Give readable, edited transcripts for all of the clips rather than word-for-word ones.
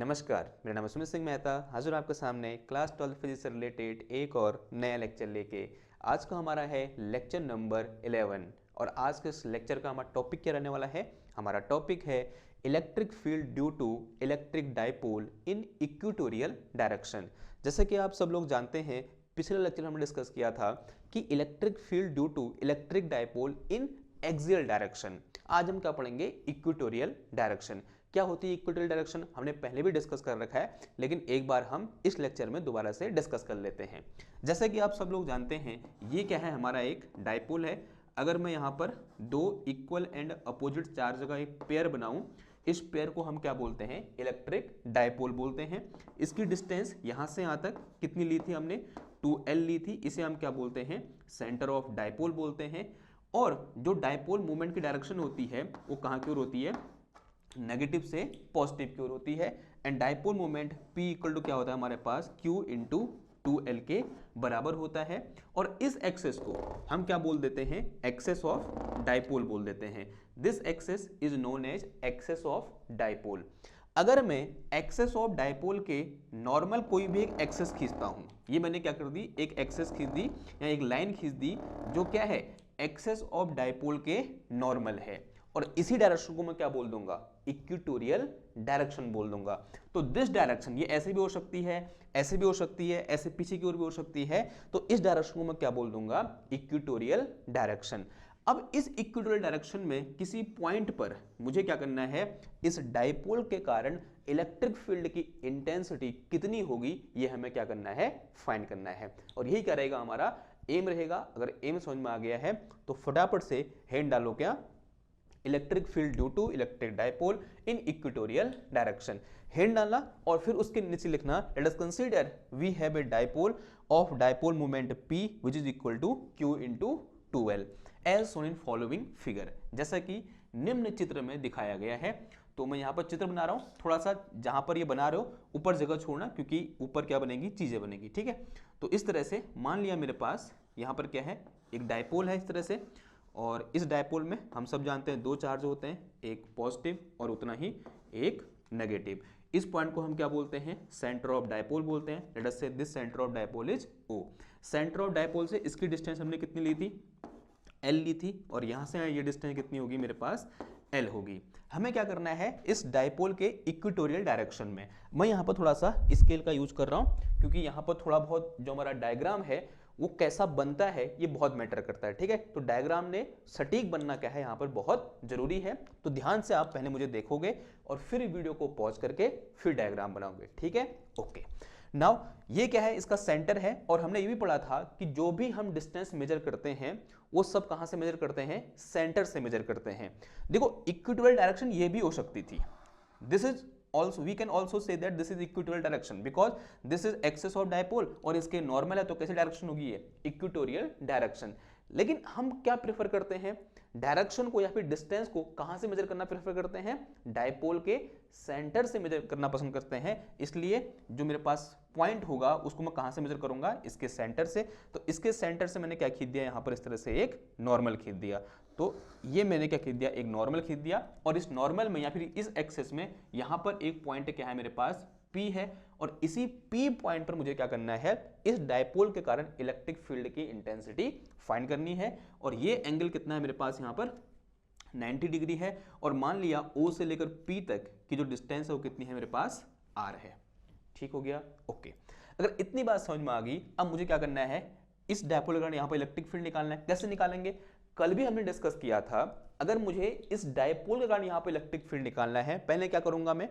नमस्कार, मेरा नाम है सुमित सिंह मेहता। हाजिर हूं आपके सामने क्लास 12 फिजिक्स से रिलेटेड एक और नया लेक्चर लेके। आज का हमारा है लेक्चर नंबर 11 और आज के इस लेक्चर का हमारा टॉपिक क्या रहने वाला है। हमारा टॉपिक है electric field due to electric dipole in equatorial direction. जैसे कि आप सब लोग जानते हैं, पिछले लेक्चर में हमने डिस्कस किया था कि electric field due to electric dipole in axial direction. आज हम क्या पढ़ेंगे, इक्वेटोरियल डायरेक्शन। क्या होती है इक्वेटोरियल डायरेक्शन, हमने पहले भी डिस्कस कर रखा है, लेकिन एक बार हम इस लेक्चर में दोबारा से डिस्कस कर लेते हैं। जैसे कि आप सब लोग जानते हैं, ये क्या है, हमारा एक डाइपोल है। अगर मैं यहाँ पर दो इक्वल एंड अपोजिट चार्ज का एक पेयर बनाऊं, इस पेयर को हम क्या बोलते हैं, इलेक्ट्रिक डाइपोल बोलते हैं। इसकी डिस्टेंस यहाँ से यहाँ तक कितनी ली थी हमने, 2L ली थी। इसे हम क्या बोलते हैं, सेंटर ऑफ डाइपोल बोलते हैं। और जो डाइपोल मूवमेंट की डायरेक्शन होती है वो कहाँ की ओर होती है, नेगेटिव से पॉजिटिव की ओर होती है। And dipole moment P equal to क्या होता है हमारे पास, Q इंटू 2L के बराबर होता है। और इस एक्सेस को हम क्या बोल देते हैं, एक्सेस ऑफ डाइपोल बोल देते हैं। This axis is known as axis of dipole. अगर मैं एक्सेस ऑफ डाइपोल के नॉर्मल कोई भी एक एक्सेस खींचता हूं, ये मैंने क्या कर दी, एक एक्सेस खींच दी या एक लाइन खींच दी जो क्या है, एक्सेस ऑफ डाइपोल के नॉर्मल है। और इसी डायरेक्शन को मैं क्या बोल दूंगा, इक्वेटोरियल डायरेक्शन बोल दूंगा। तो दिस डायरेक्शन, ये ऐसे भी हो सकती है, ऐसे भी हो सकती है, ऐसे पीछे की ओर भी हो सकती है। तो इस डायरेक्शन को मैं क्या बोल दूंगा, इक्वेटोरियल डायरेक्शन। अब इस इक्वेटोरियल डायरेक्शन में किसी पॉइंट पर मुझे क्या करना है, इस डाइपोल के कारण इलेक्ट्रिक फील्ड की इंटेंसिटी कितनी होगी, ये हमें क्या करना है, फाइंड करना है। और यही क्या रहेगा, हमारा एम रहेगा। अगर एम समझ में आ गया है तो फटाफट से हैंड डालो, क्या, electric field due to electric dipole in equatorial direction. Hand डालना और फिर उसके नीचे लिखना, let us consider we have a dipole of dipole moment P which is equal to Q into 2L as shown in following figure. जैसा कि निम्न चित्र में दिखाया गया है। तो मैं यहाँ पर चित्र बना रहा हूँ, थोड़ा सा जहां पर ये बना रहे हो ऊपर जगह छोड़ना, क्योंकि ऊपर क्या बनेगी, चीजें बनेगी, ठीक है। तो इस तरह से मान लिया मेरे पास यहाँ पर क्या है, एक डाइपोल है इस तरह से। और इस डाइपोल में हम सब जानते हैं दो चार्ज होते हैं, एक पॉजिटिव और उतना ही एक नेगेटिव। इस पॉइंट को हम क्या बोलते हैं, सेंटर ऑफ डाइपोल बोलते हैं। लेट अस से this centre of dipole is O। Centre of dipole से इसकी डिस्टेंस हमने कितनी ली थी, L ली थी। और यहां से ये डिस्टेंस कितनी होगी मेरे पास, L होगी। हमें क्या करना है, इस डाइपोल के इक्वेटोरियल डायरेक्शन में, मैं यहाँ पर थोड़ा सा स्केल का यूज कर रहा हूँ, क्योंकि यहाँ पर थोड़ा बहुत जो हमारा डायग्राम है वो कैसा बनता है ये बहुत मैटर करता है, ठीक है। तो डायग्राम ने सटीक बनना क्या है यहाँ पर बहुत जरूरी है। तो ध्यान से आप पहले मुझे देखोगे और फिर वीडियो को पॉज करके फिर डायग्राम बनाओगे, ठीक है, ओके। नाउ ये क्या है, इसका सेंटर है। और हमने ये भी पढ़ा था कि जो भी हम डिस्टेंस मेजर करते हैं वो सब कहां से मेजर करते हैं, सेंटर से मेजर करते हैं। देखो इक्वेटोरियल डायरेक्शन ये भी हो सकती थी, this is also we can also say that this is equatorial direction because this is axis of dipole और इसके नॉर्मल है, तो कैसे डायरेक्शन होगी ये, इक्वेटोरियल डायरेक्शन। लेकिन हम क्या प्रेफर करते हैं, डायरेक्शन को या फिर डिस्टेंस को कहां से मेजर करना प्रेफर करते हैं, डाइपोल के सेंटर से मेजर करना पसंद करते हैं। इसलिए जो मेरे पास पॉइंट होगा उसको मैं कहां से मेजर करूंगा, इसके सेंटर से। तो इसके सेंटर से मैंने क्या खींच दिया, यहां पर इस तरह से एक नॉर्मल खींच दिया। तो ये मैंने क्या खींच दिया, एक नॉर्मल खींच दिया। और इस नॉर्मल में या फिर इस एक्सेस में यहां पर एक पॉइंट क्या है मेरे पास, P है। और इसी P पॉइंट पर मुझे क्या करना है, इस डाइपोल के कारण इलेक्ट्रिक फील्ड की इंटेंसिटी फाइंड करनी है। और ये एंगल कितना है मेरे पास, यहां पर 90 डिग्री है। और मान लिया O से लेकर P तक की जो डिस्टेंस है वो कितनी है मेरे पास, R है। ठीक हो गया, ओके। अगर इतनी बात समझ में आ गई, अब मुझे क्या करना है, इस डाइपोल के कारण यहां पर इलेक्ट्रिक फील्ड निकालना है। कैसे निकालेंगे, कल भी हमने डिस्कस किया था। अगर मुझे इस डाइपोल के कारण यहां पर इलेक्ट्रिक फील्ड निकालना है, पहले क्या करूंगा मैं,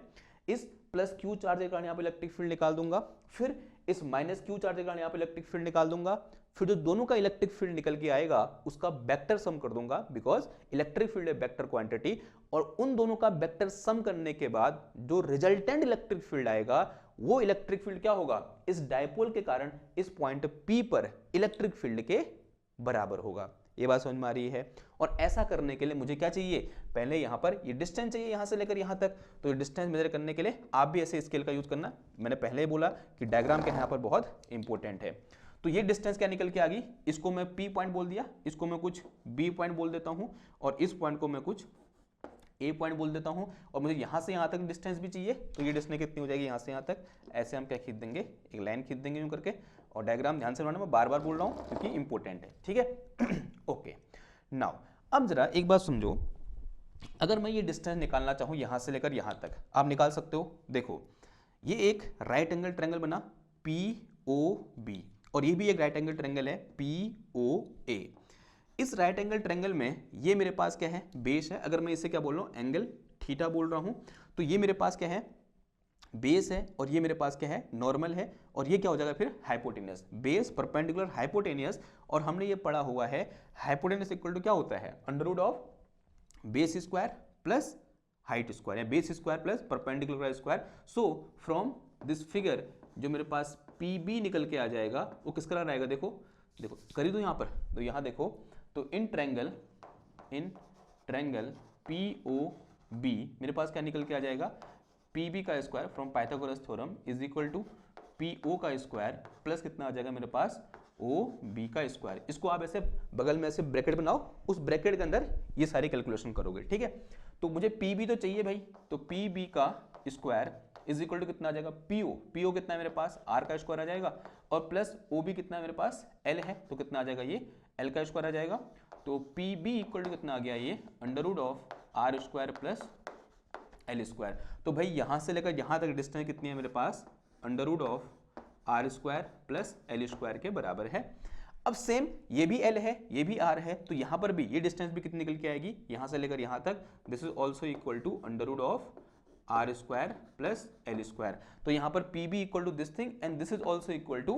इस प्लस Q चार्ज के कारण यहां पर इलेक्ट्रिक फील्ड निकाल दूंगा, फिर इस माइनस Q चार्ज के कारण यहां पर इलेक्ट्रिक फील्ड निकाल दूंगा, फिर जो दोनों का इलेक्ट्रिक फील्ड निकल के आएगा उसका वेक्टर सम कर दूंगा, बिकॉज इलेक्ट्रिक फील्ड है वेक्टर क्वांटिटी। और उन दोनों का वेक्टर सम करने के बाद जो रिजल्टेंट इलेक्ट्रिक फील्ड आएगा वो इलेक्ट्रिक फील्ड क्या होगा, इस डाइपोल के कारण इस पॉइंट P पर इलेक्ट्रिक फील्ड के बराबर होगा। ये बात समझ में आ रही है। और ऐसा करने के लिए मुझे क्या चाहिए, पहले यहां पर ये डिस्टेंस चाहिए यहां से लेकर यहां तक। तो ये डिस्टेंस मेजर करने के लिए आप भी ऐसे स्केल का यूज करना। मैंने पहले ही बोला कि डायग्राम के यहां पर बहुत इंपॉर्टेंट है। तो ये डिस्टेंस क्या निकल के आ गई, इसको मैं P पॉइंट बोल दिया, इसको मैं कुछ B पॉइंट बोल देता हूं, और इस पॉइंट को मैं कुछ ए पॉइंट बोल देता हूँ, और मुझे यहाँ से यहाँ तक डिस्टेंस भी चाहिए, तो ये डिस्टेंस कितनी हो जाएगी यहाँ से यहाँ तक, ऐसे हम क्या खींच देंगे, एक लाइन खींच देंगे यूँ करके। और डायग्राम ध्यान से बनाना, मैं बार बार बोल रहा हूँ क्योंकि इंपॉर्टेंट है, ठीक है। ओके, नाउ अब जरा एक बात समझो, अगर मैं ये डिस्टेंस निकालना चाहूँ यहाँ से लेकर यहाँ तक, आप निकाल सकते हो। देखो ये एक राइट एंगल ट्रायंगल बना POB, और ये भी एक राइट एंगल ट्रायंगल है POA। इस राइट एंगल ट्रायंगल में ये मेरे पास क्या है, बेस है। अगर मैं इसे क्या बोल रहा हूँ, एंगल थीटा बोल रहा हूँ, तो ये मेरे पास क्या है, बेस है, और ये मेरे पास क्या है, नॉर्मल है, और ये क्या हो जाएगा फिर, हाइपोटेनियस। Base, perpendicular, hypotenuse. और हमने ये पढ़ा हुआ है हाइपोटेनियस इक्वल टू क्या होता है, under root of base square plus height square, या base square plus perpendicular square. So from this figure जो मेरे पास PB निकल के आ जाएगा, वो किस कलर आएगा, देखो देखो करी दो यहाँ पर, तो यहाँ देखो, तो इन ट्रायंगल POB मेरे पास क्या निकल के आ जाएगा, PB का square from Pythagoras theorem is equal to PO का स्क्वायर प्लस कितना आ जाएगा मेरे पास, OB का स्क्वायर। इसको आप ऐसे बगल में ऐसे ब्रैकेट बनाओ, उस ब्रैकेट के अंदर ये सारी कैलकुलेशन करोगे, ठीक है। तो मुझे PB तो चाहिए भाई, तो PB का स्क्वायर इज इक्वल टू कितना आ जाएगा, PO कितना है मेरे पास, R का स्क्वायर आ जाएगा, और प्लस OB कितना है मेरे पास, L है, तो कितना आ जाएगा, ये L का स्क्वायर आ जाएगा। तो PB इक्वल टू कितना आ गया, ये under root of R square plus L square. तो भाई यहाँ से लेकर यहाँ तक डिस्टेंस कितनी है मेरे पास, under root of R square plus L square के बराबर है। अब सेम ये भी L है, ये भी R है, तो यहाँ पर भी ये डिस्टेंस भी कितनी निकल के आएगी, यहाँ से लेकर यहाँ तक, this is also equal to under root of R square plus L square. तो यहाँ पर PB equal to this thing and this is also equal to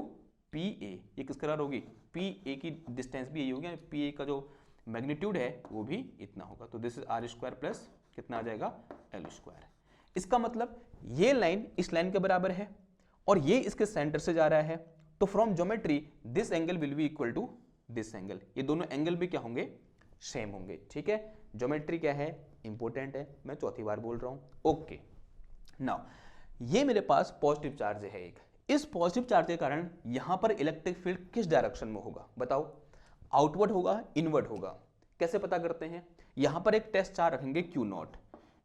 PA। ये किस कलर होगी, PA की डिस्टेंस भी यही होगी, PA का जो मैग्नीट्यूड है वो भी इतना होगा। तो this is R square plus कितना आ जाएगा, L स्क्वायर। इसका मतलब ये लाइन इस लाइन के बराबर है, और ये इसके सेंटर से जा रहा है, तो from geometry this angle will be equal to this angle. ये दोनों एंगल भी क्या होंगे, सेम होंगे, ठीक है। ज्योमेट्री क्या है, इंपॉर्टेंट है, मैं चौथी बार बोल रहा हूं। ओके, नाउ ये मेरे पास पॉजिटिव चार्ज है एक, इस पॉजिटिव चार्ज के कारण यहां पर इलेक्ट्रिक फील्ड किस डायरेक्शन में होगा, बताओ, आउटवर्ड होगा, इनवर्ड होगा, कैसे पता करते हैं। यहां पर एक टेस्ट चार्ज रखेंगे Q0,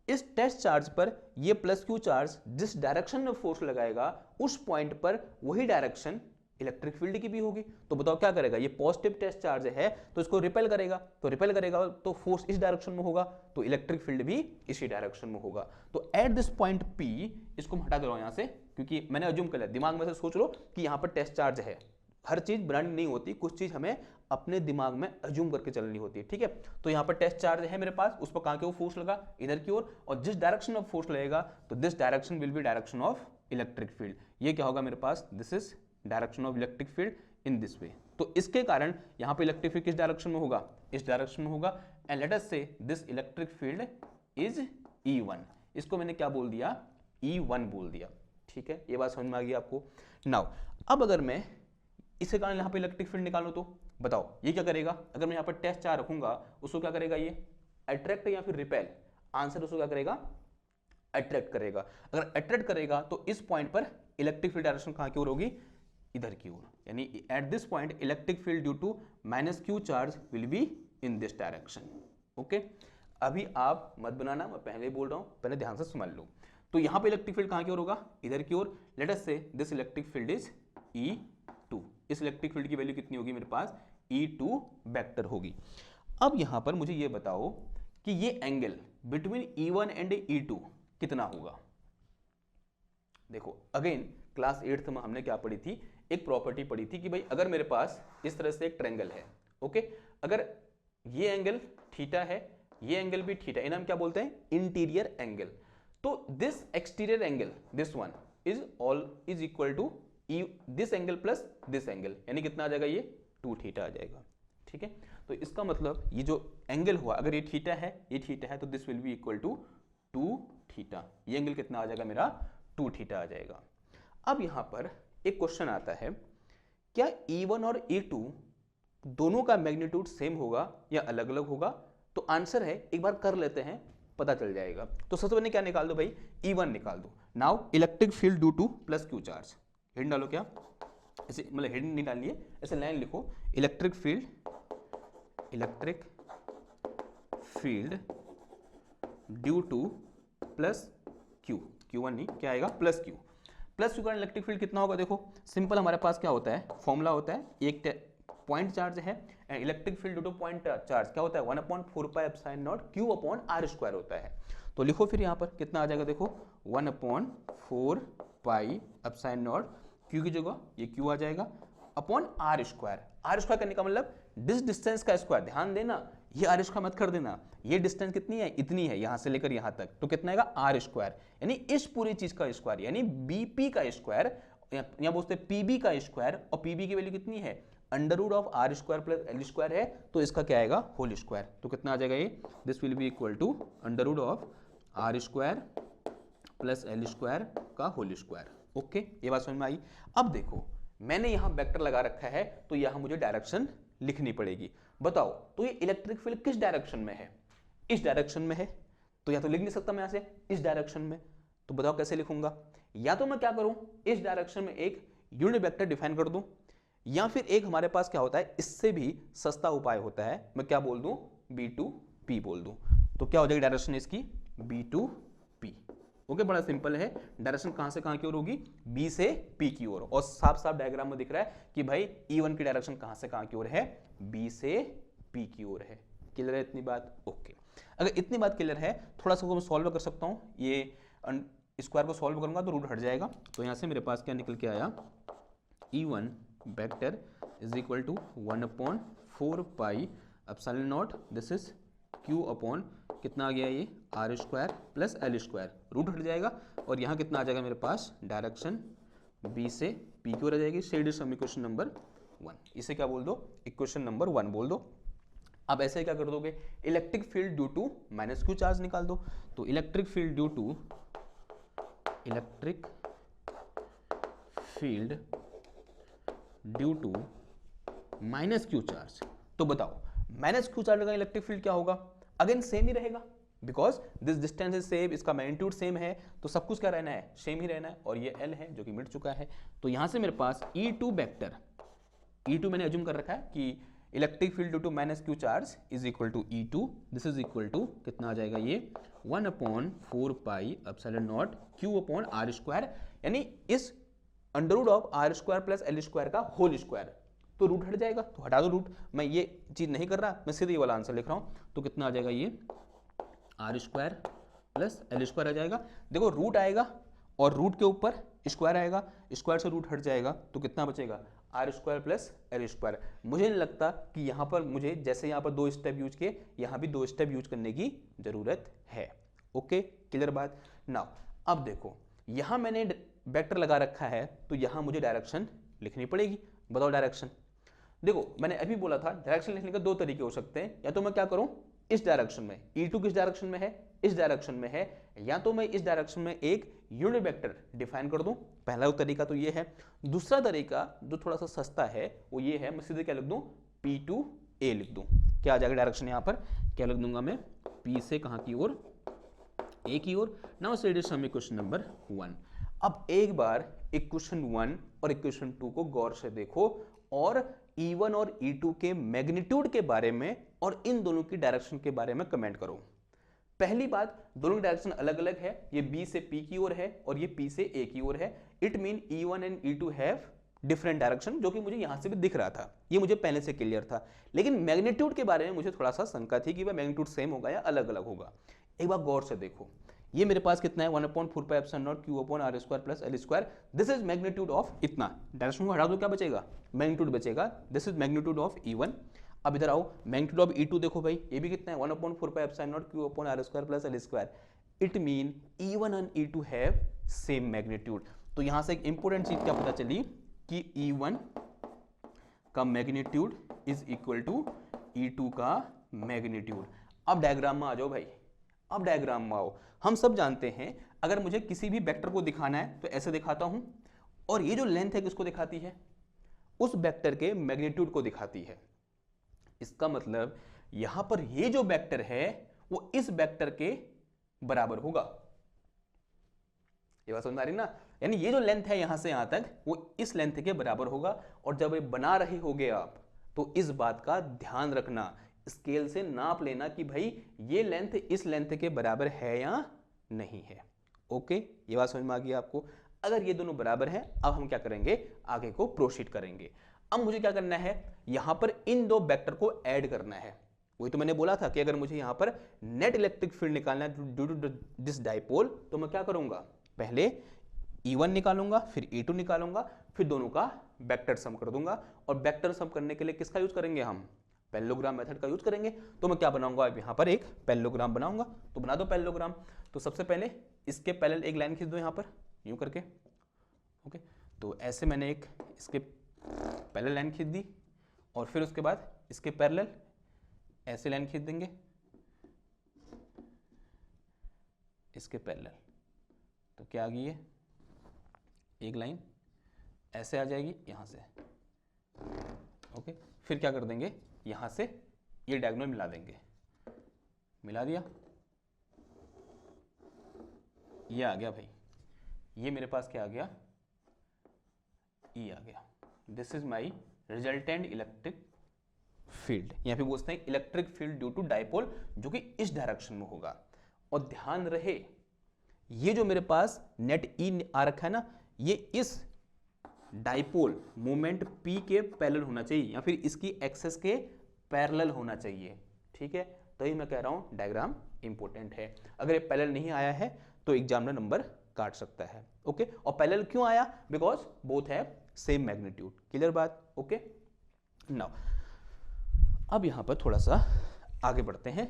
इस टेस्ट चार्ज पर ये प्लस Q चार्ज जिस डायरेक्शन में फोर्स लगाएगा उस पॉइंट पर वही डायरेक्शन इलेक्ट्रिक फील्ड की भी होगी। तो बताओ क्या करेगा, ये पॉजिटिव टेस्ट चार्ज है तो इसको रिपेल करेगा, तो रिपेल करेगा तो फोर्स इस डायरेक्शन में होगा, तो इलेक्ट्रिक फील्ड भी इसी डायरेक्शन में होगा। तो एट दिस पॉइंट P, इसको हटा दो यहाँ से, क्योंकि मैंने अज्यूम कर लिया, दिमाग में से सोच लो कि यहाँ पर टेस्ट चार्ज है। हर चीज बनानी नहीं होती, कुछ चीज हमें अपने दिमाग में अज्यूम करके चलनी होती है, ठीक है। तो यहाँ पर टेस्ट चार्ज है मेरे पास, उस पर कहाँ के वो फोर्स लगा, इधर की ओर, और जिस डायरेक्शन में फोर्स लगेगा तो this direction will be direction of electric field. ये क्या होगा मेरे पास, this is direction of electric field in this way. तो इसके कारण यहाँ पे इलेक्ट्रिक फील्ड किस डायरेक्शन में होगा, इस डायरेक्शन में होगा। एंड लेट अस से this electric field is E1, इसको मैंने क्या बोल दिया, E1 बोल दिया, ठीक है। ये बात समझ में आ गई आपको। नाउ अब अगर मैं इसके कारण यहाँ पे इलेक्ट्रिक फील्ड निकालूं तो बताओ ये क्या करेगा, अगर मैं यहाँ पर टेस्ट चार्ज रखूंगा उसको क्या करेगा, ये अट्रैक्ट या फिर रिपेल, आंसर उसको क्या करेगा, अट्रैक्ट करेगा। अगर अट्रैक्ट करेगा तो इस पॉइंट पर इलेक्ट्रिक फील्ड डायरेक्शन कहाँ की ओर होगी, इधर की ओर, यानी at this point electric field due to minus Q charge will be in this direction. Okay, अभी आप मत बनाना, मैं पहले बोल रहा हूं, पहले ध्यान से समझ लो। तो यहां पे इलेक्ट्रिक फील्ड कहां की ओर होगा, इधर की ओर। लेट अस से this electric field is E2, इस इलेक्ट्रिक फील्ड की वैल्यू कितनी होगी मेरे पास, E2 वेक्टर होगी। अब यहां पर मुझे ये बताओ कि ये angle between E1 and E2 कितना होगा। देखो अगेन क्लास 8th में हमने क्या पढ़ी थी, एक प्रॉपर्टी पढ़ी थी कि भाई अगर मेरे पास इस तरह से एक ट्रायंगल है, ओके, अगर ये एंगल थीटा है, ये एंगल भी थीटा, इन्हें हम क्या बोलते हैं, इंटीरियर एंगल। तो this exterior angle, this one is equal to this angle plus this angle, यानी कितना आ जाएगा, ये 2 थीटा आ जाएगा, ठीक है। तो इसका मतलब ये जो एंगल हुआ, अगर ये थीटा है, ये थीटा है, तो this will be equal to 2 theta. ये एंगल कितना आ जाएगा मेरा, 2 थीटा आ जाएगा। अब यहां पर एक क्वेश्चन आता है, क्या E1 और E2 दोनों का मैग्नीट्यूड सेम होगा या अलग अलग होगा। तो आंसर है, एक बार कर लेते हैं, पता चल जाएगा। तो सबसे पहले क्या निकाल दो भाई, E1 निकाल दो। Now electric field due two plus Q charge, hidden डालो, क्या ऐसे, मतलब हिडन नहीं डालिए, ऐसे लाइन लिखो, electric field due two plus Q, Q1 नहीं, क्या आएगा प्लस क्यू। प्लस क्यू का इलेक्ट्रिक फील्ड कितना होगा, देखो सिंपल हमारे पास क्या होता है, फॉर्मूला होता है, एक पॉइंट चार्ज है, electric field due two point charge क्या होता है 1/4πε0 Q/r² होता है। तो लिखो फिर यहाँ पर कितना आ जाएगा, देखो 1/4πε0 Q की जगह ये Q आ जाएगा अपॉन r²। r² करने का मतलब डिस्टेंस का स्क्वायर, ध्यान देना ये r² मत कर देना, ये डिस्टेंस कितनी है, इतनी है यहां से लेकर यहां तक, तो कितना आएगा r², यानी इस पूरी चीज का स्क्वायर, यानी bp का स्क्वायर, यहां बोलते हैं pb का स्क्वायर, और pb की वैल्यू कितनी है √r² + l² है, तो इसका क्या आएगा होल स्क्वायर। तो कितना आ जाएगा ये, this will be equal to √r² + l² का होल स्क्वायर। ओके, ये बात समझ में आई। अब देखो मैंने यहां वेक्टर लगा रखा है, तो यहां मुझे डायरेक्शन लिखनी पड़ेगी। बताओ तो ये इलेक्ट्रिक फील्ड किस डायरेक्शन में है, इस डायरेक्शन में है, तो या तो लिख नहीं सकता मैं यहां से इस डायरेक्शन में, तो बताओ कैसे लिखूंगा, या तो मैं क्या करूं इस डायरेक्शन में एक यूनिट वेक्टर डिफाइन कर दूं, या फिर एक हमारे पास क्या होता है इससे भी सस्ता उपाय होता है, मैं क्या बोल दूं B2P बोल दूं, तो क्या हो जाएगी डायरेक्शन इसकी B2P। ओके, बड़ा सिंपल है, डायरेक्शन कहां से कहां की ओर होगी, B से P की ओर, और साफ साफ डायग्राम में दिख रहा है कि भाई E1 की डायरेक्शन कहां से कहां की ओर है, B से P की ओर है। क्लियर है इतनी बात? ओके, अगर इतनी बात क्लियर है, थोड़ा सा मैं सॉल्व कर सकता हूं, ये स्क्वायर को सॉल्व करूंगा तो रूट हट जाएगा, तो यहां से मेरे पास क्या निकल के आया, E1 vector is equal to 1/4πε0, this is Q upon कितना आ गया ये r² + l², रूट हट जाएगा, और यहाँ कितना आ जाएगा मेरे पास डायरेक्शन B से P की ओर आ जाएगी। सेड सम इक्वेशन नंबर 1, इसे क्या बोल दो, इक्वेशन नंबर 1 बोल दो। अब ऐसे क्या कर दोगे, electric field due to -q charge निकाल दो, तो electric field due to -q charge, तो बताओ -q चार्ज का इलेक्ट्रिक फील्ड क्या होगा, अगेन सेम ही रहेगा, because this distance is same, इसका मैग्नीट्यूड सेम है, तो सब कुछ क्या रहना है सेम ही रहना है, और ये L है जो कि मिट चुका है, तो यहां से मेरे पास E2 वेक्टर, E2 मैंने अज्यूम कर रखा है कि electric field due to -q charge is equal to E2, this is equal to कितना आ जाएगा ये 1/4πε0 Q/r², यानी इस √r² + l² का होल स्क्वायर, तो रूट हट जाएगा, तो हटा दो रूट, मैं ये चीज नहीं कर रहा, मैं सीधे ये वाला आंसर लिख रहा हूं, तो कितना आ जाएगा ये r² + l² आ जाएगा। देखो रूट आएगा और रूट के ऊपर स्क्वायर आएगा, स्क्वायर से रूट हट जाएगा, तो कितना बचेगा r² + l²। मुझे नहीं लगता कि यहाँ पर मुझे जैसे यहाँ पर 2 स्टेप यूज किए, यहाँ भी 2 स्टेप यूज करने की जरूरत है। ओके, क्लियर बात। नाउ अब देखो यहाँ मैंने वेक्टर लगा रखा है, तो यहाँ मुझे डायरेक्शन लिखनी पड़ेगी। बताओ डायरेक्शन, देखो मैंने अभी बोला था डायरेक्शन लिखने के 2 तरीके हो सकते हैं, या तो मैं क्या करूं इस डायरेक्शन में, E2 किस डायरेक्शन में है, इस डायरेक्शन में है, या तो मैं इस डायरेक्शन में एक यूनिट वेक्टर डिफाइन कर दूं, पहला तरीका तो ये है। दूसरा तरीका जो थोड़ा सा सस्ता है वो ये है, मैं सीधे क्या लिख दूं P2A लिख दूं, क्या आ जाएगा डायरेक्शन, यहाँ पर क्या लिख दूंगा मैं P से कहाँ की ओर, A की ओर। Now said is some equation number 1। अब एक बार इक्वेशन 1 और इक्वेशन 2 को गौर से देखो, और E1 और E2 के मैग्नीट्यूड के बारे में और इन दोनों की डायरेक्शन के बारे में कमेंट करो। पहली बात, दोनों की डायरेक्शन अलग अलग है, ये B से P की ओर है और ये P से A की ओर है, it mean E1 and E2 have different direction, जो कि मुझे यहां से भी दिख रहा था, ये मुझे पहले से क्लियर था, लेकिन मैग्नीट्यूड के बारे में मुझे थोड़ा सा शंका थी कि वह मैग्नीट्यूड सेम होगा या अलग अलग होगा। एक बार गौर से देखो, ये मेरे पास कितना है 1/4πε0 Q/r² + l², this is magnitude of इतना, डायरेक्शन को हटा दो क्या बचेगा, मैग्नीट्यूड बचेगा, this is magnitude of E1। अब इधर आओ, मैग्नीट्यूड ऑफ E2 देखो भाई, ये भी कितना है 1/4πε0 Q/r² + l², it mean E1 and E2 have same magnitude. तो यहां से एक इंपॉर्टेंट चीज क्या पता चली कि E1 का magnitude is equal to E2 का मैग्नीट्यूड। अब डायग्राम में आ जाओ भाई, अब डायग्राम में आओ। हम सब जानते हैं अगर मुझे किसी भी वेक्टर को दिखाना है तो ऐसे दिखाता हूं, और ये जो लेंथ है किसको दिखाती है, उस वेक्टर के मैग्नीट्यूड को दिखाती है। इसका मतलब यहां पर ये जो वेक्टर है वो इस वेक्टर के बराबर होगा, ये बात समझ में आ रही ना, यानी ये जो लेंथ है यहां से यहां तक वो इस लेंथ के बराबर होगा। और जब ये बना रहे होगे आप, तो इस बात का ध्यान रखना, स्केल से नाप लेना कि भाई ये लेंथ इस लेंथ के बराबर है या नहीं है। ओके, ये बात समझ में आ गई आपको। अगर ये दोनों बराबर हैं, अब हम क्या करेंगे, आगे को प्रोसीड करेंगे। अब मुझे क्या करना है, यहां पर इन दो वेक्टर को ऐड करना है। वही तो मैंने बोला था कि अगर मुझे यहां पर नेट इलेक्ट्रिक फील्ड निकालना है ड्यू टू दिस डाइपोल, तो मैं क्या करूंगा, पहले E1 निकालूंगा, फिर E2 निकालूंगा, फिर दोनों का वेक्टर सम कर दूंगा। और वेक्टर सम करने के लिए किसका यूज करेंगे हम, पैरेललोग्राम मेथड का यूज करेंगे। तो मैं क्या बनाऊंगा, अब यहां पर एक पैरेललोग्राम बनाऊंगा। तो बना दो पैरेललोग्राम। तो सबसे पहले इसके पैरेलल एक लाइन खींच दो यहां पर यूं करके। ओके, तो ऐसे मैंने एक इसके पैरेलल लाइन खींच दी, और फिर उसके बाद इसके पैरेलल ऐसे लाइन खींच देंगे, इसके पैरेलल। तो क्या आ गई है, एक लाइन ऐसे आ जाएगी यहां से। ओके, फिर क्या कर देंगे, यहां से ये डायगोनल मिला देंगे। मिला दिया, ये आ गया भाई, ये मेरे पास क्या आ गया, E आ गया। This is my resultant electric field. यहां पे पूछते हैं electric field due to dipole, जो कि इस डायरेक्शन में होगा। और ध्यान रहे, ये जो मेरे पास नेट E आ रखा है ना, ये इस डाइपोल मोमेंट P के पैरेलल होना चाहिए, या फिर इसकी एक्सेस के पैरेलल होना चाहिए। ठीक है, तो ये मैं कह रहा हूं डायग्राम इंपॉर्टेंट है। अगर ये पैरेलल नहीं आया है तो एग्जामिनर नंबर काट सकता है। ओके, और पैरेलल क्यों आया, बिकॉज बोथ है सेम मैग्नीट्यूड। क्लियर बात। ओके, नाउ अब यहां पर थोड़ा सा आगे बढ़ते हैं।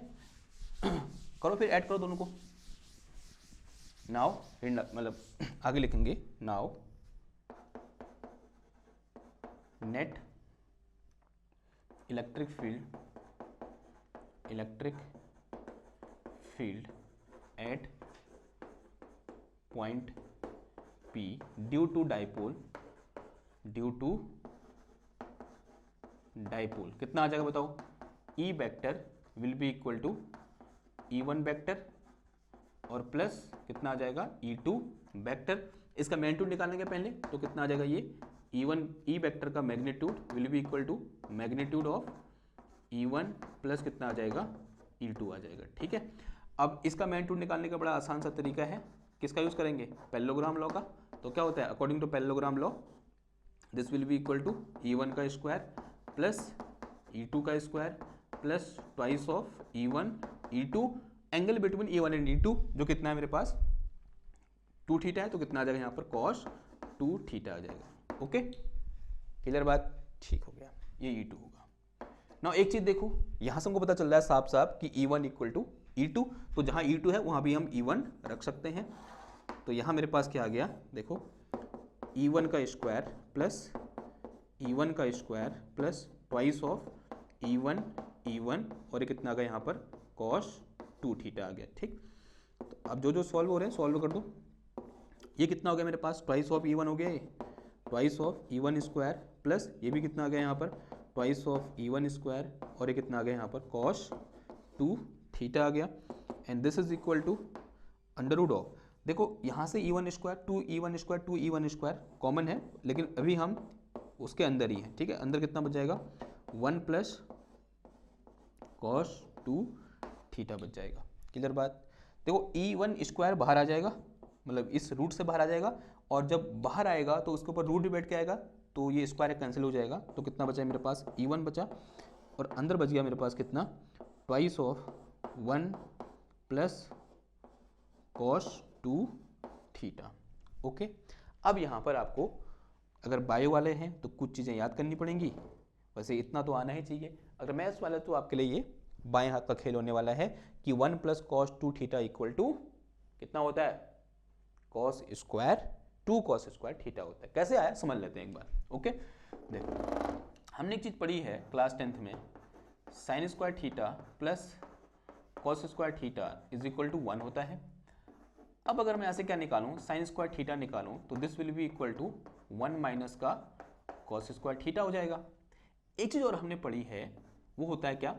करो फिर, ऐड करो दोनों को। नाउ मतलब आगे लिखेंगे, now net electric field at point P due to dipole कितना आ जाएगा बताओ, E vector will be equal to E1 vector और प्लस कितना आ जाएगा, E2 वेक्टर। इसका मैग्नीट्यूड निकालने के पहले तो कितना आ जाएगा, ये E वेक्टर का magnitude will be equal to magnitude of E1 plus कितना आ जाएगा, E2 आ जाएगा। ठीक है, अब इसका मैग्नीट्यूड निकालने का बड़ा आसान सा तरीका है, किसका यूज करेंगे, पैरेललोग्राम लॉ का। तो क्या होता है, according to parallelogram law this will be equal to E1 का स्क्वायर प्लस E2 का square plus twice of E1 E2 angle between E1 and E2 जो कितना है मेरे पास 2 थीटा है, तो कितना आ जाएगा यहाँ पर cos 2 थीटा आ जाएगा। ओके, क्लियर बात, ठीक हो गया, ये E2 होगा। नाउ एक चीज देखो, यहां से हमको पता चल रहा है साफ साफ कि E1 इक्वल टू E2, तो जहां E2 है वहां भी हम E1 रख सकते हैं। तो यहां मेरे पास क्या आ गया, देखो E1 का स्क्वायर प्लस E1 का square plus twice of E1 और ये कितना आ गया यहाँ पर cos 2 थीटा आ गया। ठीक, तो अब जो सॉल्व हो रहे हैं सॉल्व कर दो। ये कितना हो गया मेरे पास, ट्वाइस ऑफ E1 हो गया, ये twice of E1 square plus ये भी कितना आ गया यहाँ पर ट्वाइस ऑफ E1 स्क्वायर और ये कितना आ गया यहाँ पर cos 2 थीटा आ गया। And this is equal to under root of, देखो यहाँ से E1 square 2E1 square common है, लेकिन अभी हम उसके अंदर ही है। ठीक है, अंदर कितना बच जाएगा 1 प्लस cos 2 थीटा बच जाएगा। क्लियर बात। देखो E1 स्क्वायर बाहर आ जाएगा, मतलब इस रूट से बाहर आ जाएगा, और जब बाहर आएगा तो उसके ऊपर रूट भी बैठ के आएगा, तो ये स्क्वायर कैंसिल हो जाएगा। तो कितना बचा है मेरे पास, E1 बचा, और अंदर बच गया मेरे पास कितना, twice of 1 plus cos 2 theta. Okay, अब यहाँ पर आपको अगर बायो वाले हैं तो कुछ चीज़ें याद करनी पड़ेंगी, वैसे इतना तो आना ही चाहिए। अगर मैथ्स वाला तो आपके लिए ये बाएं हाथ का खेल होने वाला है कि 1 plus cos 2 theta equal to कितना होता है, cos square 2 cos square theta होता है। कैसे आया समझ लेते हैं एक बार। ओके, देखो हमने एक चीज़ पढ़ी है क्लास 10th में, sine square theta plus cos square theta is equal to 1 होता है। अब अगर मैं यहाँ से क्या निकालूं, साइन स्क्वायर थीटा निकालूं, तो this will be equal to 1 minus का cos स्क्वायर थीटा हो जाएगा। एक चीज़ और हमने पढ़ी है, वो होता है क्या,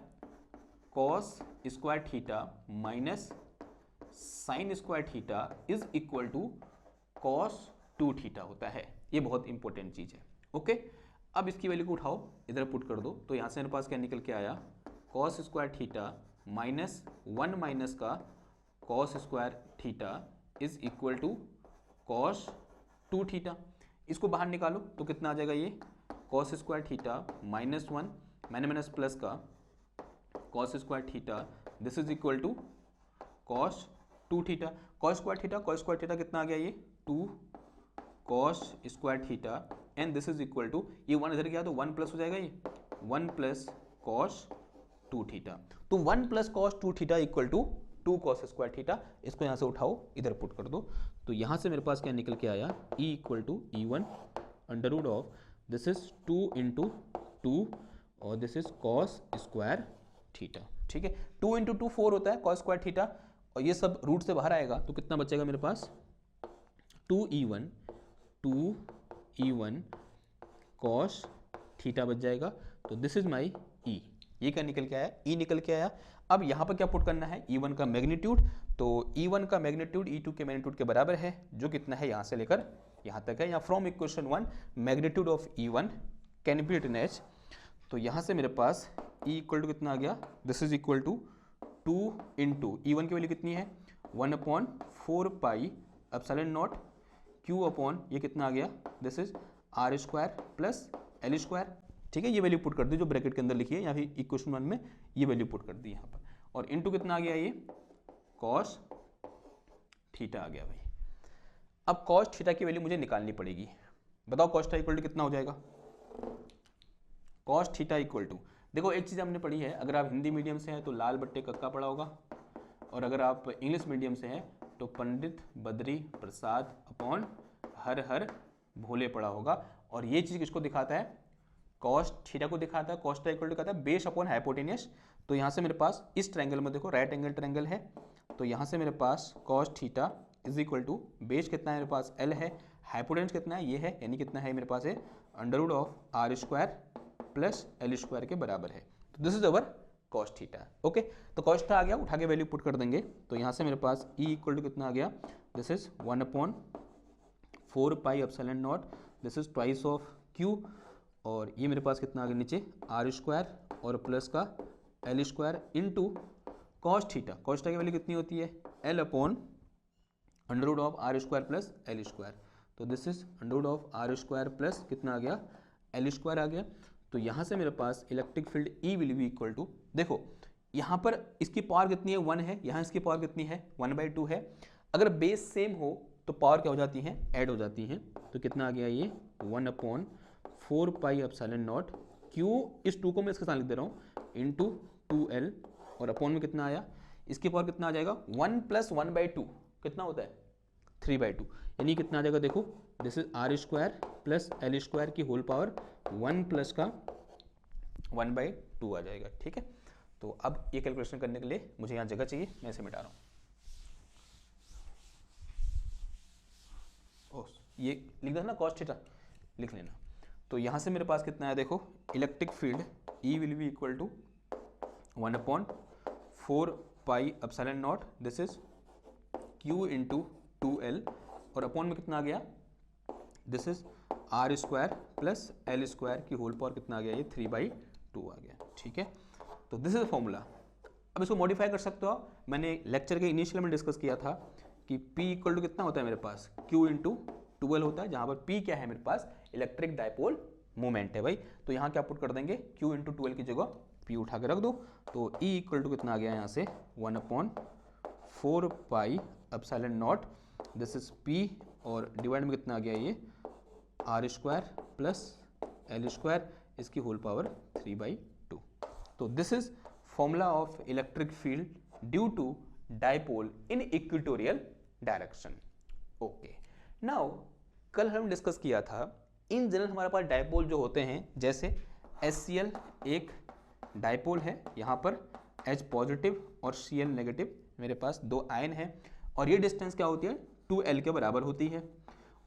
cos square theta minus sine square theta is equal to cos 2 theta होता है। ये बहुत इंपॉर्टेंट चीज़ है। ओके, अब इसकी वैल्यू को उठाओ, इधर पुट कर दो, तो यहाँ से मेरे पास क्या निकल के आया, cos square theta minus 1 minus का cos square theta is equal to cos 2 theta. इसको बाहर निकालो तो कितना आ जाएगा, ये कॉस स्क्वायर थीटा माइनस 1 मैंने माइनस प्लस का cos square theta this is equal to cos 2 theta. Cos square theta कितना आ गया, ये 2 cos square theta and this is equal to, ये 1 इधर गया तो 1 प्लस हो जाएगा, ये 1 प्लस कॉस 2 थीटा। तो 1 plus cos 2 theta equal to 2 cos square theta. इसको यहाँ से उठाओ, इधर पुट कर दो, तो यहाँ से मेरे पास क्या निकल के आया, E equal to E1 under root of this is 2 into 2 और this is cos square theta. ठीक है, 2 इंटू 2 4 होता है कॉस स्क्वायर थीटा, और ये सब रूट से बाहर आएगा तो कितना बचेगा मेरे पास, 2E1 कॉस थीटा बच जाएगा। तो दिस इज माई ई, ये क्या निकल के आया, ई निकल के आया। अब यहाँ पर क्या पुट करना है, E1 का मैग्नीट्यूड, तो E1 का मैग्नीट्यूड E2 के मैग्नीट्यूड के बराबर है, जो कितना है यहाँ से लेकर यहाँ तक है, या from equation 1 magnitude of E1 can be written as, तो यहाँ से मेरे पास E इक्वल टू कितना आ गया, this is equal to 2 into E1 की वैल्यू कितनी है 1/4 pi epsilon naught Q upon ये कितना आ गया, this is R square plus L square. ठीक है, ये वैल्यू पुट कर दी जो ब्रैकेट के अंदर लिखी है, या फिर इक्वेशन 1 में ये वैल्यू पुट कर दी यहाँ पर, और इनटू कितना आ गया, ये कॉस थीटा आ गया भाई। अब कॉस थीटा की वैल्यू मुझे निकालनी पड़ेगी, बताओ कॉस थीटा इक्वल टू कितना हो जाएगा, कॉस थीटा इक्वल टू, देखो एक चीज़ हमने पढ़ी है, अगर आप हिंदी मीडियम से हैं तो लाल बट्टे कक्का पढ़ा होगा, और अगर आप इंग्लिश मीडियम से हैं तो पंडित बद्री प्रसाद अपॉन हर हर भोले पढ़ा होगा। और ये चीज़ किसको दिखाता है, कॉस थीटा को दिखाता है, कॉस थीटा इक्वल टू कहता है बेस अपॉन हाइपोटेनियस। तो यहाँ से मेरे पास इस ट्रायंगल में देखो राइट एंगल ट्रायंगल है, तो यहाँ से मेरे पास cos theta is equal to base कितना है मेरे पास L है, हाइपोटेनियस कितना है ये है, यानी कितना है मेरे पास है under root of R square plus L square के बराबर है। तो this is our cos theta. Okay, तो कॉस थीटा आ गया, उठा के वैल्यू पुट कर देंगे, तो यहाँ से मेरे पास E इक्वल टू कितना आ गया, this is 1/4 pi epsilon naught, this is twice of Q, और ये मेरे पास कितना आ गया नीचे R स्क्वायर और प्लस का L square into cos theta. Cos theta की वैल्यू कितनी होती है, L upon under root of R square plus L square, तो this is under root of R square plus कितना आ गया, L स्क्वायर आ गया। तो यहाँ से मेरे पास electric field E will be equal to, देखो यहाँ पर इसकी पावर कितनी है 1 है, यहाँ इसकी पावर कितनी है 1/2 है, अगर बेस सेम हो तो पावर क्या हो जाती है, ऐड हो जाती है, तो कितना आ गया ये 1/4 पाई एप्सिलॉन नॉट Q, इस 2 को मैं इसके साथ लिख दे रहा हूँ, इंटू 2L, और अपॉन में कितना आया, इसकी पावर कितना आ जाएगा 1 प्लस 1/2 कितना होता है 3/2, यानी कितना आ जाएगा, देखो this is R square plus L square की होल पावर 1 प्लस का 1/2 आ जाएगा। ठीक है, तो अब ये कैलकुलेशन करने के लिए मुझे यहाँ जगह चाहिए, मैं इसे मिटा रहा हूँ, ये लिख देना कॉस थीटा लिख लेना। तो यहाँ से मेरे पास कितना है, देखो electric field E will be equal to 1/4 pi epsilon naught, this is Q into 2L, और अपॉन में कितना आ गया, this is R square plus L square की होल पावर कितना आ गया, ये 3/2 आ गया। ठीक है, तो दिस इज फॉर्मूला। अब इसको मॉडिफाई कर सकते हो आप, मैंने लेक्चर के इनिशियल में डिस्कस किया था कि P इक्वल टू कितना होता है मेरे पास, Q इंटू 12 होता है, जहाँ पर P क्या है मेरे पास, इलेक्ट्रिक डायपोल मोमेंट है भाई। तो यहाँ क्या पुट कर देंगे, Q इंटू 12 की जगह P उठा के रख दो, तो E इक्वल टू कितना आ गया यहाँ से 1/4 pi epsilon naught, this is P, और डिवाइड में कितना आ गया ये R square plus L square, इसकी होल पावर 3/2। तो this is formula of electric field due to dipole in equatorial direction. Okay, now कल हम डिस्कस किया था इन जनरल हमारे पास डायपोल जो होते हैं, जैसे HCl एक डायपोल है, यहाँ पर H पॉजिटिव और Cl नेगेटिव, मेरे पास 2 आयन है, और ये डिस्टेंस क्या होती है 2L के बराबर होती है,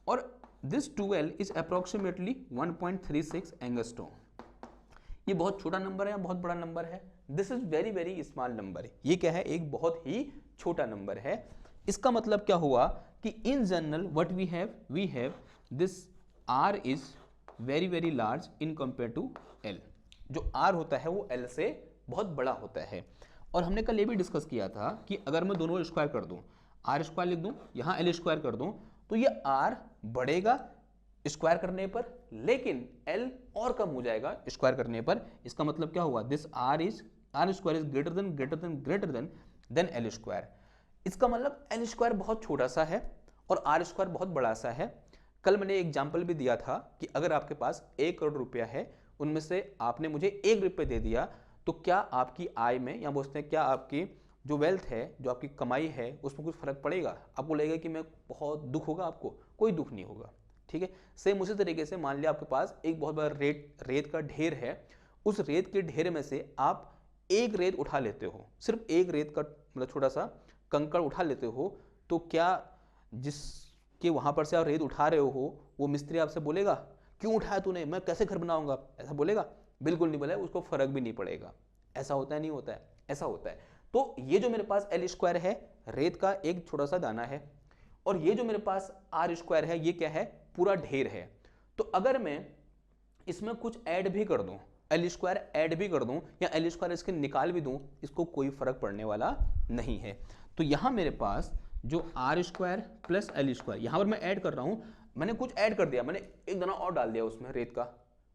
और this 2L is approximately 1.36 angstrom. ये बहुत छोटा नंबर है या बहुत बड़ा नंबर है, this is very very small number है, ये क्या है एक बहुत ही छोटा नंबर है। इसका मतलब क्या हुआ कि in general what we have this R is very very large in compare to L, जो R होता है वो L से बहुत बड़ा होता है। और हमने कल ये भी डिस्कस किया था कि अगर मैं दोनों स्क्वायर कर दूं, आर स्क्वायर लिख दूं, यहाँ एल स्क्वायर कर दूं, तो ये आर बढ़ेगा स्क्वायर करने पर, लेकिन एल और कम हो जाएगा स्क्वायर करने पर। इसका मतलब क्या हुआ, this R square is greater than L square. इसका मतलब एल स्क्वायर बहुत छोटा सा है और आर स्क्वायर बहुत बड़ा सा है। कल मैंने एग्जाम्पल भी दिया था कि अगर आपके पास 1 करोड़ रुपया है, उनमें से आपने मुझे 1 रुपये दे दिया, तो क्या आपकी आय में, या बोलते हैं क्या आपकी जो वेल्थ है, जो आपकी कमाई है, उसमें कुछ फर्क पड़ेगा? आपको लगेगा कि मैं बहुत दुख होगा? आपको कोई दुख नहीं होगा। ठीक है, सेम उसी तरीके से मान लिया आपके पास एक बहुत बड़ा रेत का ढेर है, उस रेत के ढेर में से आप एक रेत उठा लेते हो, सिर्फ एक रेत का मतलब छोटा सा कंकड़ उठा लेते हो, तो क्या जिसके वहां पर से आप रेत उठा रहे हो वो मिस्त्री आपसे बोलेगा क्यों उठाया तूने, मैं कैसे घर बनाऊंगा? ऐसा बोलेगा? बिल्कुल नहीं बोलेगा, उसको फर्क भी नहीं पड़ेगा। ऐसा होता है नहीं होता है? ऐसा होता है। तो ये जो मेरे पास एल स्क्वायर है, रेत का एक छोटा सा दाना है, और ये जो मेरे पास आर स्क्वायर है, ये क्या है, पूरा ढेर है। तो अगर मैं इसमें कुछ ऐड भी कर दूं, एल स्क्वायर ऐड भी कर दूं, या एल स्क्वायर इसके निकाल भी दूं, इसको कोई फर्क पड़ने वाला नहीं है। तो यहां मेरे पास जो R square plus L square, यहां पर मैं ऐड कर रहा हूं, मैंने कुछ ऐड कर दिया, मैंने एक दाना और डाल दिया उसमें रेत का,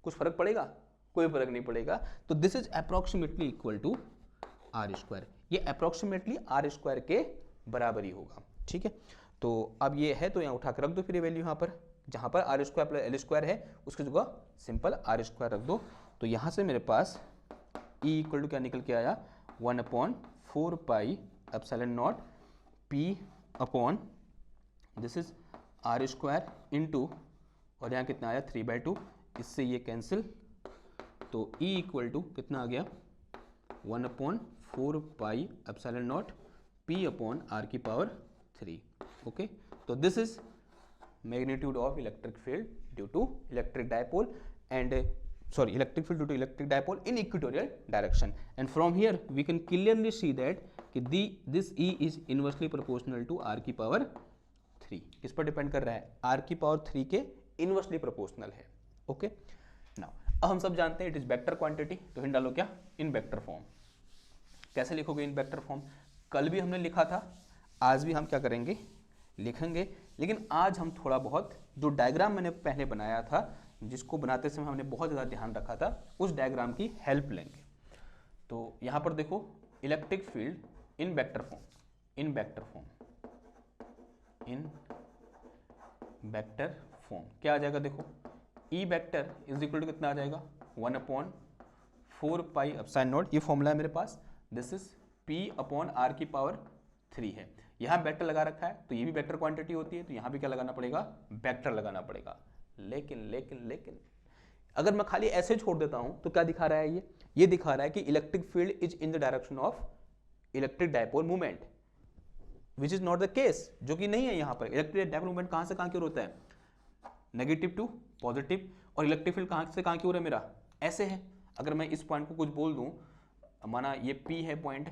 कुछ फर्क पड़ेगा? कोई फर्क नहीं पड़ेगा। तो this is approximately equal to R square, ये अप्रोक्सीमेटली आर स्क्वायर के बराबर ही होगा। ठीक है, तो अब ये है, तो यहाँ उठा कर रख दो फिर ये वैल्यू, यहाँ पर जहाँ पर R square plus L square है उसकी जगह सिंपल आर स्क्वायर रख दो। तो यहाँ से मेरे पास ई इक्वल टू क्या निकल के आया, 1/4 pi epsilon naught P upon this is R square into, और यहाँ कितना आया 3/2, इससे ये कैंसिल, तो ई इक्वल टू कितना आ गया 1/4 pi epsilon naught P upon are की पावर 3। ओके, तो this is magnitude of electric field due to electric dipole and electric field due to electric dipole in equatorial direction, and from here we can clearly see that कि this E is inversely proportional to R की power 3। किस पर depend कर रहा है? R की power 3 के inversely proportional है। ओके, नाउ अब हम सब जानते हैं इट इज वेक्टर क्वांटिटी, तो हिंट डालो क्या, इन वेक्टर फॉर्म। कैसे लिखोगे इन वेक्टर फॉर्म? कल भी हमने लिखा था, आज भी हम क्या करेंगे, लिखेंगे, लेकिन आज हम थोड़ा बहुत जो डायग्राम मैंने पहले बनाया था, जिसको बनाते समय हमने बहुत ज़्यादा ध्यान रखा था, उस डायग्राम की हेल्प लेंगे। तो यहाँ पर देखो, electric field in vector form, in vector form, in vector form क्या आ जाएगा? देखो, e vector is equal to कितना आ जाएगा, 1/4 पाई एप्सिलॉन नॉट, ये फॉर्मूला है मेरे पास, this is p upon are की पावर 3 है। यहाँ वेक्टर लगा रखा है, तो ये भी वेक्टर क्वांटिटी होती है, तो यहाँ भी क्या लगाना पड़ेगा, वेक्टर लगाना पड़ेगा। लेकिन अगर मैं खाली ऐसे छोड़ देता हूं तो क्या दिखा रहा है? ये दिखा रहा है कि electric field is in the direction of electric dipole movement, which is not the case, जो कि नहीं है। यहाँ पर इलेक्ट्रिक डायपोल मूवमेंट कहां से कहां की ओर होता है, नेगेटिव टू पॉजिटिव, और इलेक्ट्रिक फील्ड कहां से कहां की ओर है मेरा, ऐसे है। अगर मैं इस पॉइंट को कुछ बोल दूं, माना ये P है पॉइंट,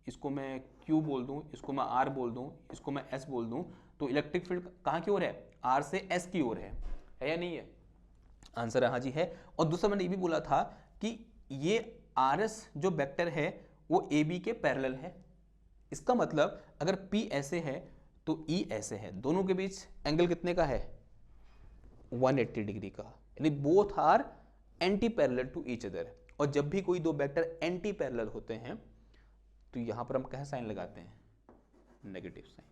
इसको मैं Q बोल दूं, इसको मैं R बोल दूं, इसको मैं S बोल दूं, तो इलेक्ट्रिक फील्ड कहाँ की ओर है, R से S की ओर है या नहीं है? आंसर है हाँ जी है। और दूसरा मैंने ये भी बोला था कि ये RS जो वेक्टर है वो AB के पैरेलल है। इसका मतलब अगर P ऐसे है तो E ऐसे है, दोनों के बीच एंगल कितने का है, 180 डिग्री का, यानी both are anti parallel to each other. और जब भी कोई दो वेक्टर एंटी पैरेलल होते हैं तो यहां पर हम क्या साइन लगाते हैं, नेगेटिव साइन।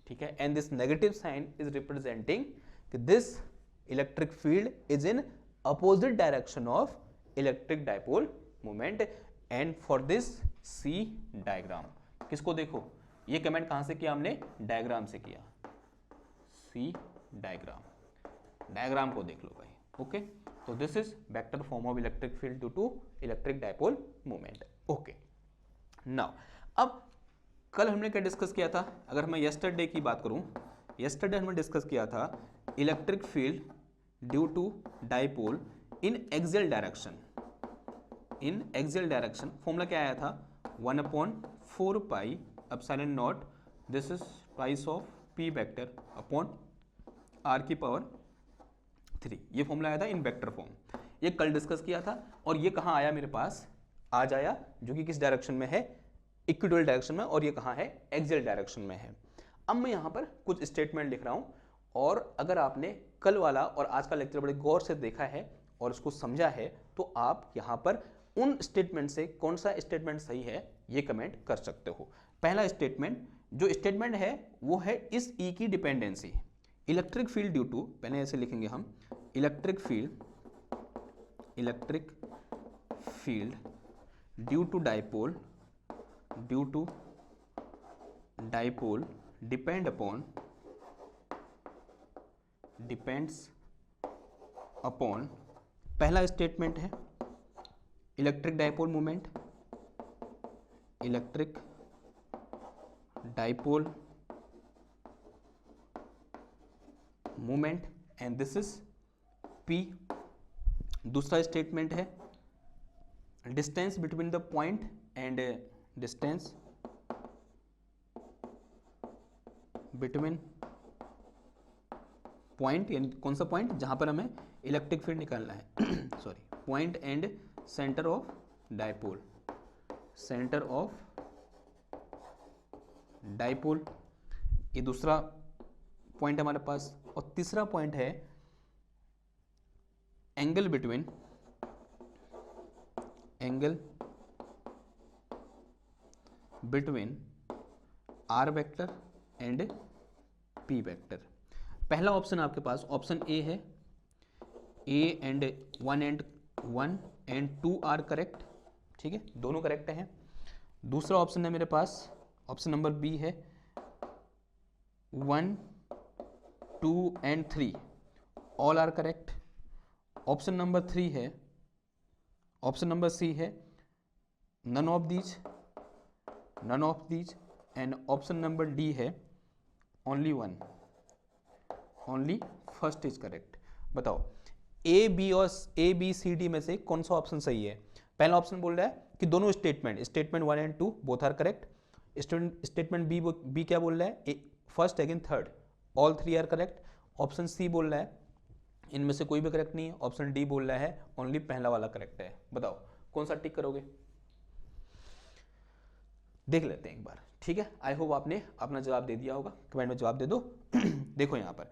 ठीक है, and this negative sign is representing this electric field is in opposite direction of electric dipole moment, and for this C diagram. किसको देखो, ये कमेंट कहां से किया हमने, डायग्राम से किया, सी डायग्राम, डायग्राम को देख लो भाई। ओके, तो this is vector form of electric field due to electric dipole moment. Okay, now अब कल हमने क्या डिस्कस किया था, अगर मैं यस्टरडे की बात करूं, यस्टरडे हमने डिस्कस किया था electric field due to dipole in axial direction. In axial direction formula क्या आया था, 1/4 pi epsilon naught, this is twice of P vector upon are की पावर 3, ये फॉर्मूला आया था इन वेक्टर फॉर्म। ये कल डिस्कस किया था, और ये कहाँ आया मेरे पास, आज आया, जो कि किस डायरेक्शन में है, इक्वेटोरियल डायरेक्शन में, और ये कहाँ है, एक्सियल डायरेक्शन में है। अब मैं यहाँ पर कुछ स्टेटमेंट लिख रहा हूँ, और अगर आपने कल वाला और आज का लेक्चर बड़े गौर से देखा है और उसको समझा है, तो आप यहाँ पर उन स्टेटमेंट से कौन सा स्टेटमेंट सही है ये कमेंट कर सकते हो। पहला स्टेटमेंट, जो स्टेटमेंट है वो है इस ई की dependency, electric field due to, पहले ऐसे लिखेंगे हम, electric field due to dipole depends upon, पहला स्टेटमेंट है electric dipole moment and this is P। दूसरा स्टेटमेंट है distance between the point and distance between point, यानी कौन सा पॉइंट, जहां पर हमें इलेक्ट्रिक फील्ड निकालना है sorry, point and centre of dipole, ये दूसरा पॉइंट हमारे पास। और तीसरा पॉइंट है angle between R vector and P vector. पहला ऑप्शन आपके पास ऑप्शन ए है, A and 1 and 2 are correct, ठीक है, दोनों करेक्ट हैं। दूसरा ऑप्शन है मेरे पास, ऑप्शन नंबर बी है 1, 2 and 3 all are correct. Option number C है none of these and option number D है ओनली फर्स्ट इज करेक्ट। बताओ ए बी सी डी में से कौन सा ऑप्शन सही है। पहला ऑप्शन बोल रहा है कि दोनों statement 1 and 2 both are correct. Statement B क्या बोल रहा है, first second third all 3 are correct. Option C बोल रहा है इनमें से कोई भी करेक्ट नहीं है। ऑप्शन डी बोल रहा है ओनली पहला वाला करेक्ट है। बताओ कौन सा टिक करोगे, देख लेते हैं एक बार, ठीक है। आई होप आपने अपना जवाब दे दिया होगा, कमेंट में जवाब दे दो देखो यहाँ पर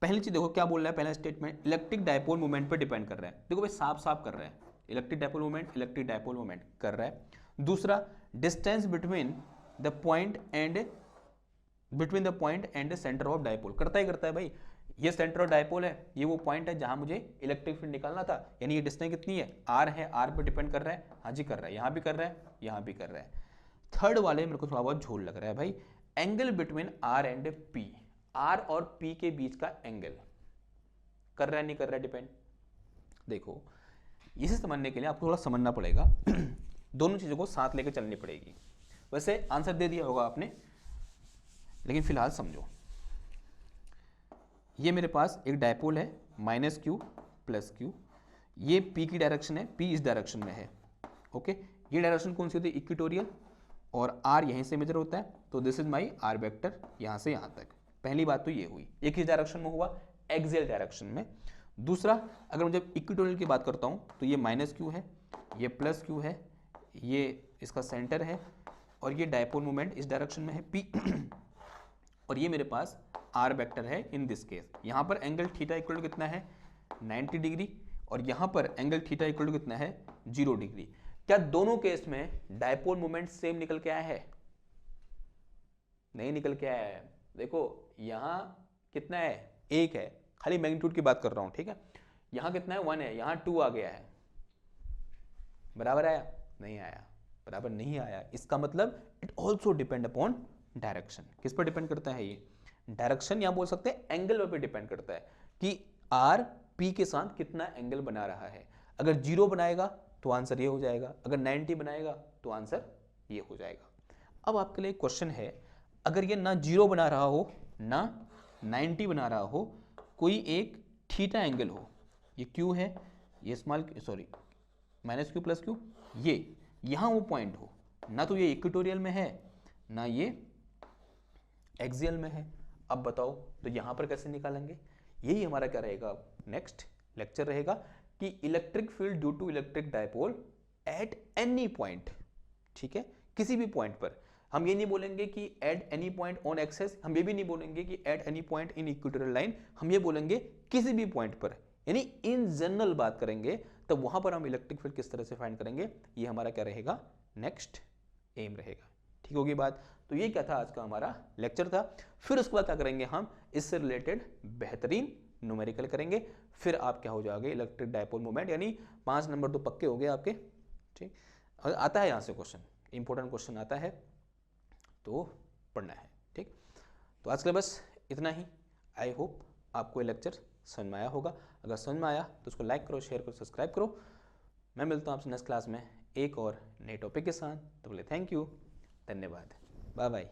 पहली चीज देखो क्या बोल रहा है, पहला स्टेटमेंट इलेक्ट्रिक डाइपोल मोमेंट पे डिपेंड कर रहा है। देखो भाई साफ कर रहा है, इलेक्ट्रिक डाइपोल मोमेंट कर रहा है। दूसरा distance between the point and centre of dipole, करता है भाई। ये सेंटर ऑफ डाइपोल है, ये वो पॉइंट है जहां मुझे इलेक्ट्रिक फील्ड निकालना था, यानी ये डिस्टेंस कितनी है, आर है, आर पे डिपेंड कर रहा है। हाँ जी कर रहा है, यहाँ भी कर रहा है, यहाँ भी कर रहा है। थर्ड वाले मेरे को थोड़ा बहुत झोल लग रहा है भाई, angle between R and P, R और पी के बीच का एंगल कर रहा है नहीं कर रहा है डिपेंड। देखो इसे समझने के लिए आपको थोड़ा समझना पड़ेगा दोनों चीजों को साथ लेकर चलनी पड़ेगी। वैसे आंसर दे दिया होगा आपने, लेकिन फिलहाल समझो। ये मेरे पास एक डायपोल है -q + q, ये p की डायरेक्शन है, p इस डायरेक्शन में है, ओके। ये डायरेक्शन कौन सी होती है, इक्वेटोरियल, और r यहीं से मेजर होता है, तो this is my r vector, यहाँ से यहाँ तक। पहली बात तो ये हुई, एक किस डायरेक्शन में हुआ, एक्सियल डायरेक्शन में। दूसरा अगर मुझे इक्वेटोरियल की बात करता हूँ तो ये -q है, ये +q है, ये इसका सेंटर है, और ये डायपोल मोमेंट इस डायरेक्शन में है p और ये मेरे पास r वेक्टर है इन दिस केस। यहाँ पर एंगल थीटा इक्वल टू कितना है, 90 डिग्री, और यहाँ पर एंगल थीटा इक्वल टू कितना है, 0 डिग्री। क्या दोनों केस में डायपोल मोमेंट सेम निकल के आया है, नहीं निकल के आया है। देखो यहाँ कितना है, 1 है, खाली मैग्नीट्यूड की बात कर रहा हूँ, ठीक है। यहाँ कितना है, 1 है, यहाँ 2 आ गया है, बराबर आया, नहीं आया, बराबर नहीं आया। इसका मतलब it also depend upon direction. किस पर डिपेंड करता है ये, डायरेक्शन, या बोल सकते हैं एंगल पे डिपेंड करता है कि आर पी के साथ कितना एंगल बना रहा है। अगर 0 बनाएगा तो आंसर ये हो जाएगा, अगर 90 बनाएगा तो आंसर ये हो जाएगा। अब आपके लिए क्वेश्चन है, अगर ये ना 0 बना रहा हो ना 90 बना रहा हो, कोई एक थीटा एंगल हो, ये Q है, ये -q + q, ये यहाँ वो पॉइंट हो, ना तो ये इक्वेटोरियल में है ना ये एक्सियल में है। अब बताओ तो यहाँ पर कैसे निकालेंगे, यही हमारा क्या रहेगा, नेक्स्ट लेक्चर रहेगा कि electric field due to electric dipole at any point, ठीक है, किसी भी पॉइंट पर। हम ये नहीं बोलेंगे कि at any point on axis, हम ये भी नहीं बोलेंगे कि at any point in equatorial line, हम ये बोलेंगे किसी भी पॉइंट पर, यानी इन जनरल बात करेंगे। तब वहां पर हम इलेक्ट्रिक फील्ड किस तरह से फाइंड करेंगे, ये हमारा क्या रहेगा, नेक्स्ट एम रहेगा। ठीक होगी बात। तो ये क्या था, आज का हमारा लेक्चर था। फिर उसके बाद क्या करेंगे, हम इससे रिलेटेड बेहतरीन न्यूमेरिकल करेंगे। फिर आप क्या हो जाओगे, इलेक्ट्रिक डायपोल मोमेंट, यानी 5 नंबर तो पक्के हो गए आपके। ठीक, आता है यहाँ से क्वेश्चन, इंपॉर्टेंट क्वेश्चन आता है, तो पढ़ना है। ठीक, तो आज के लिए बस इतना ही। आई होप आपको ये लेक्चर समझ में आया होगा। अगर समझ में आया तो उसको लाइक करो, शेयर करो, सब्सक्राइब करो। मैं मिलता हूँ आपसे नेक्स्ट क्लास में एक और नए टॉपिक के साथ। तो बोले थैंक यू, धन्यवाद, बाय बाय।